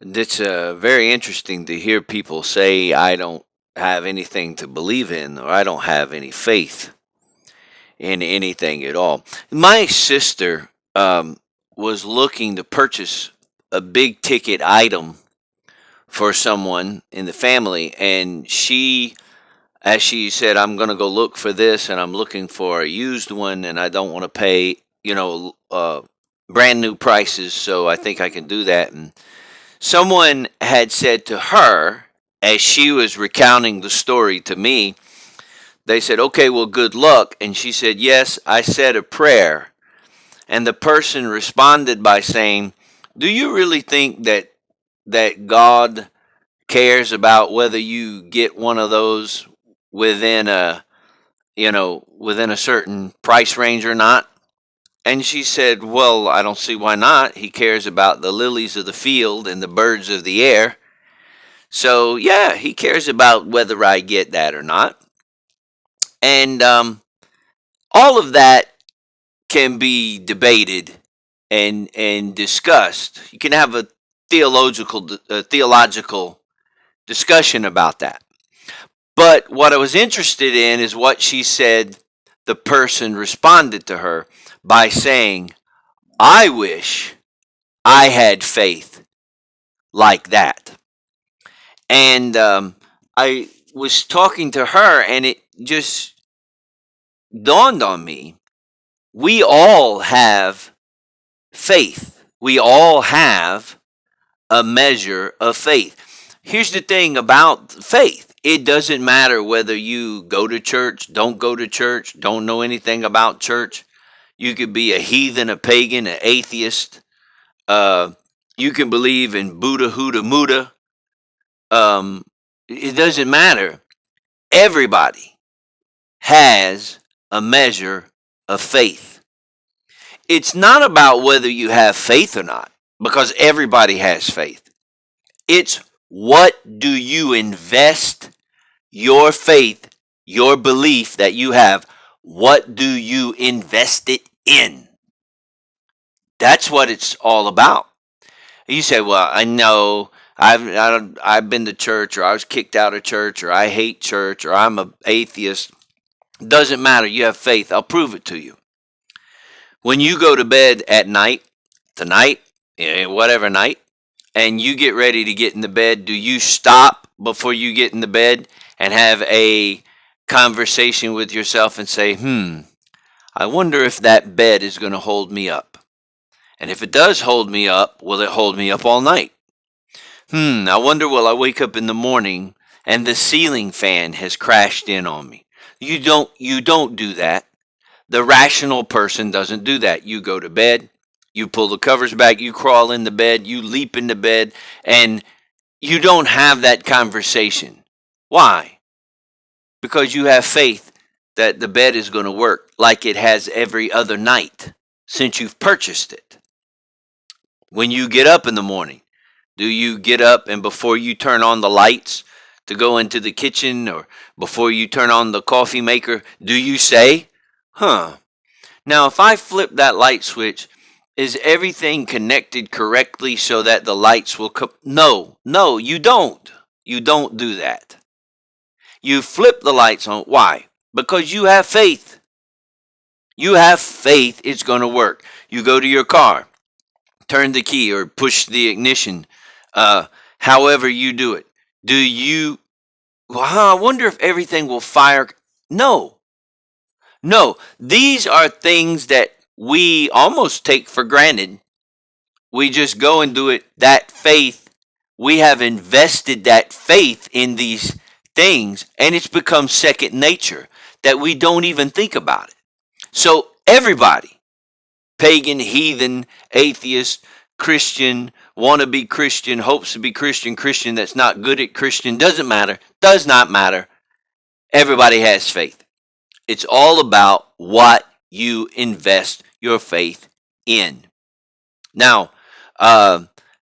It's very interesting to hear people say, I don't have anything to believe in, or I don't have any faith in anything at all. My sister was looking to purchase a big ticket item for someone in the family, and as she said, I'm going to go look for this, and I'm looking for a used one, and I don't want to pay, brand new prices, so I think I can do that. And someone had said to her, as she was recounting the story to me, they said, okay, well, good luck. And she said, yes, I said a prayer. And the person responded by saying, do you really think that God cares about whether you get one of those within within a certain price range or not? And she said, well, I don't see why not. He cares about the lilies of the field and the birds of the air. So, yeah, he cares about whether I get that or not. And all of that can be debated and discussed. You can have a theological discussion about that. But what I was interested in is what she said the person responded to her by saying, I wish I had faith like that. And I was talking to her, and it just dawned on me, we all have faith. We all have a measure of faith. Here's the thing about faith: it doesn't matter whether you go to church, don't go to church, don't know anything about church. You could be a heathen, a pagan, an atheist. Uh, you can believe in Buddha, Huda, Muda. It doesn't matter. Everybody has a measure of faith. It's not about whether you have faith or not, because everybody has faith. It's what do you invest your faith, your belief that you have, what do you invest it in? That's what it's all about. You say, well, I know I've been to church, or I was kicked out of church, or I hate church, or I'm an atheist. Doesn't matter. You have faith. I'll prove it to you. When you go to bed at night, tonight, whatever night, and you get ready to get in the bed, do you stop before you get in the bed and have a conversation with yourself and say, I wonder if that bed is going to hold me up? And if it does hold me up, will it hold me up all night? I wonder, will I wake up in the morning and the ceiling fan has crashed in on me? You don't do that. The rational person doesn't do that. You go to bed, you pull the covers back, you crawl in the bed, you leap into bed, and you don't have that conversation. Why? Because you have faith that the bed is going to work like it has every other night since you've purchased it. When you get up in the morning, do you get up and before you turn on the lights to go into the kitchen, or before you turn on the coffee maker, do you say, huh, now if I flip that light switch, is everything connected correctly so that the lights will come? No, no, you don't. You don't do that. You flip the lights on. Why? Because you have faith. You have faith it's going to work. You go to your car, turn the key or push the ignition, however you do it. Do you, well, I wonder if everything will fire? No, no. These are things that we almost take for granted. We just go and do it. That faith, we have invested that faith in these things, and it's become second nature that we don't even think about it. So, everybody, pagan, heathen, atheist, Christian, want to be Christian, hopes to be Christian, Christian that's not good at Christian, doesn't matter, does not matter. Everybody has faith. It's all about what you invest your faith in. Now, uh,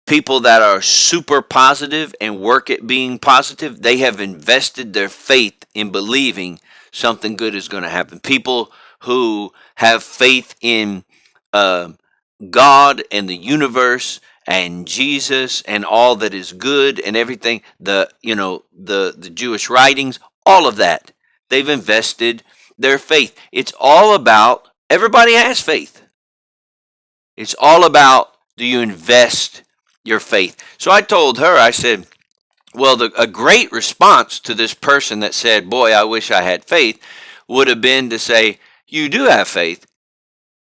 people that are super positive and work at being positive, they have invested their faith in believing something good is going to happen. People who have faith in uh, God and the universe and Jesus and all that is good and everything, the Jewish writings, all of that. They've invested their faith. It's all about, everybody has faith. It's all about, do you invest your faith? So I told her, I said, well, a great response to this person that said, boy, I wish I had faith, would have been to say, you do have faith.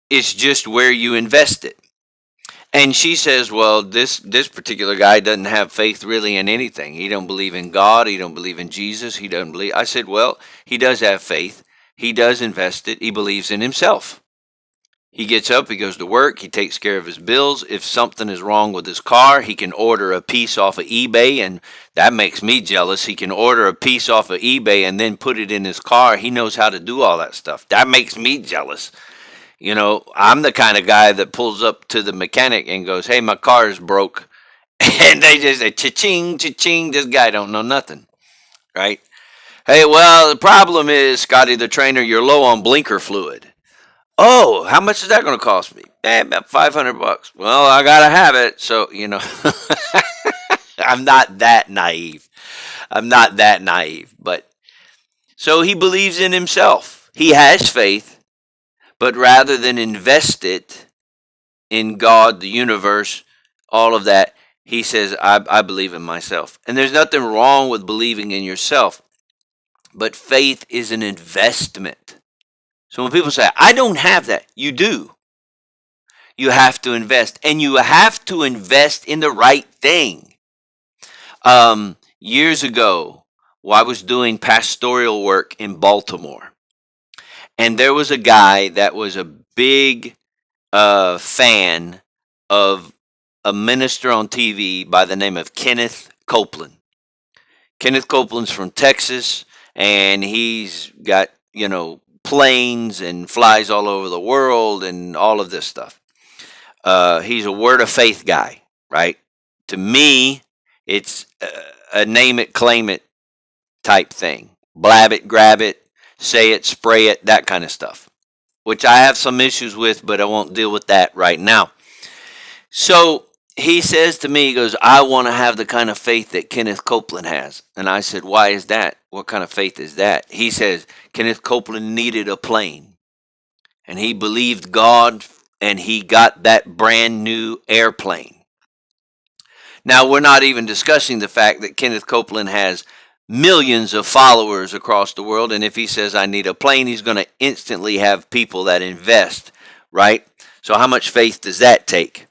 It's just where you invest it. And she says, well, this particular guy doesn't have faith really in anything. He don't believe in God. He don't believe in Jesus. He doesn't believe. I said, well, he does have faith. He does invest it. He believes in himself. He gets up, he goes to work, he takes care of his bills. If something is wrong with his car, he can order a piece off of eBay, and that makes me jealous. He can order a piece off of eBay and then put it in his car. He knows how to do all that stuff. That makes me jealous. You know, I'm the kind of guy that pulls up to the mechanic and goes, hey, my car is broke. And they just say, cha-ching, cha-ching, this guy don't know nothing, right? Hey, well, the problem is, Scotty the trainer, you're low on blinker fluid. Oh, how much is that going to cost me? About $500. Well, I got to have it. So, I'm not that naive. But so he believes in himself. He has faith, but rather than invest it in God, the universe, all of that, he says, I believe in myself. And there's nothing wrong with believing in yourself, but faith is an investment. So when people say, I don't have that, you do. You have to invest, and you have to invest in the right thing. Years ago, I was doing pastoral work in Baltimore, and there was a guy that was a big fan of a minister on TV by the name of Kenneth Copeland. Kenneth Copeland's from Texas, and he's got, planes and flies all over the world and all of this stuff. He's a word of faith guy, right? To me, it's a name it, claim it type thing. Blab it, grab it, say it, spray it, that kind of stuff, which I have some issues with, but I won't deal with that right now. So he says to me, he goes, I want to have the kind of faith that Kenneth Copeland has. And I said, why is that? What kind of faith is that? He says, Kenneth Copeland needed a plane, and he believed God, and he got that brand new airplane. Now, we're not even discussing the fact that Kenneth Copeland has millions of followers across the world, and if he says, I need a plane, he's going to instantly have people that invest, right? So how much faith does that take?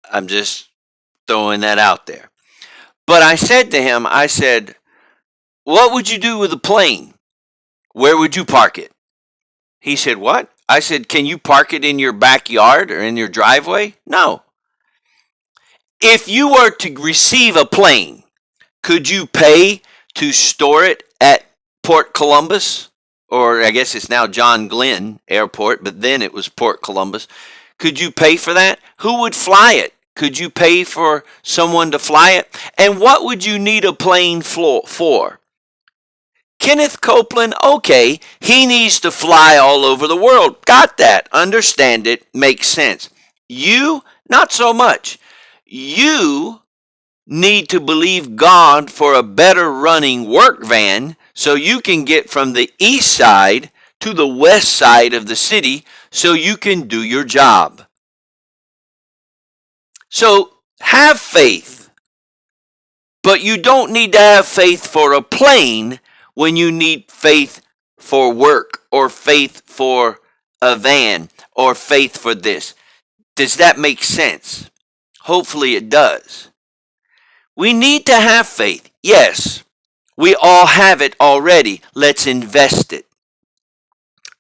I'm just throwing that out there. But I said to him, I said, what would you do with a plane? Where would you park it? He said, what? I said, can you park it in your backyard or in your driveway? No. If you were to receive a plane, could you pay to store it at Port Columbus? Or I guess it's now John Glenn Airport, but then it was Port Columbus. Could you pay for that? Who would fly it? Could you pay for someone to fly it? And what would you need a plane for? Kenneth Copeland, okay, he needs to fly all over the world. Got that. Understand it. Makes sense. You, not so much. You need to believe God for a better running work van so you can get from the east side to the west side of the city so you can do your job. So have faith, but you don't need to have faith for a plane when you need faith for work or faith for a van or faith for this. Does that make sense? Hopefully it does. We need to have faith. Yes, we all have it already. Let's invest it.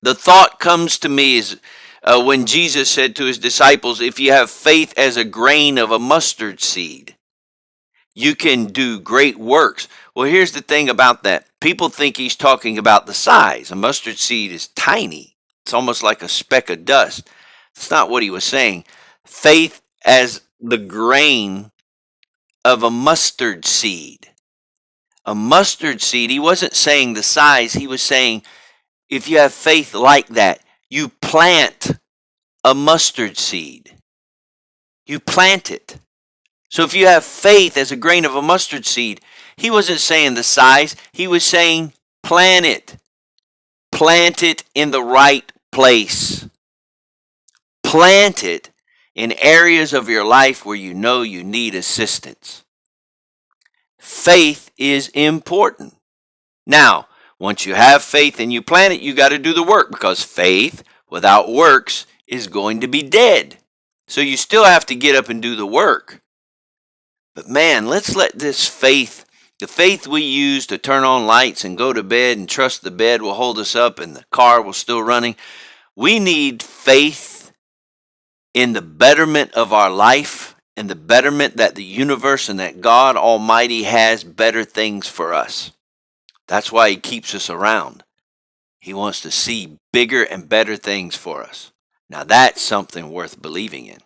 The thought comes to me is when Jesus said to his disciples, if you have faith as a grain of a mustard seed, you can do great works. Well, here's the thing about that. People think he's talking about the size. A mustard seed is tiny. It's almost like a speck of dust. That's not what he was saying. Faith as the grain of a mustard seed. A mustard seed, he wasn't saying the size. He was saying if you have faith like that, you plant a mustard seed. You plant it. So if you have faith as a grain of a mustard seed, he wasn't saying the size, he was saying plant it. Plant it in the right place. Plant it in areas of your life where you know you need assistance. Faith is important. Now, once you have faith and you plant it, you got to do the work, because faith without works is going to be dead. So you still have to get up and do the work. But man, let's let this faith, the faith we use to turn on lights and go to bed and trust the bed will hold us up and the car will still running. We need faith in the betterment of our life and the betterment that the universe and that God Almighty has better things for us. That's why he keeps us around. He wants to see bigger and better things for us. Now that's something worth believing in.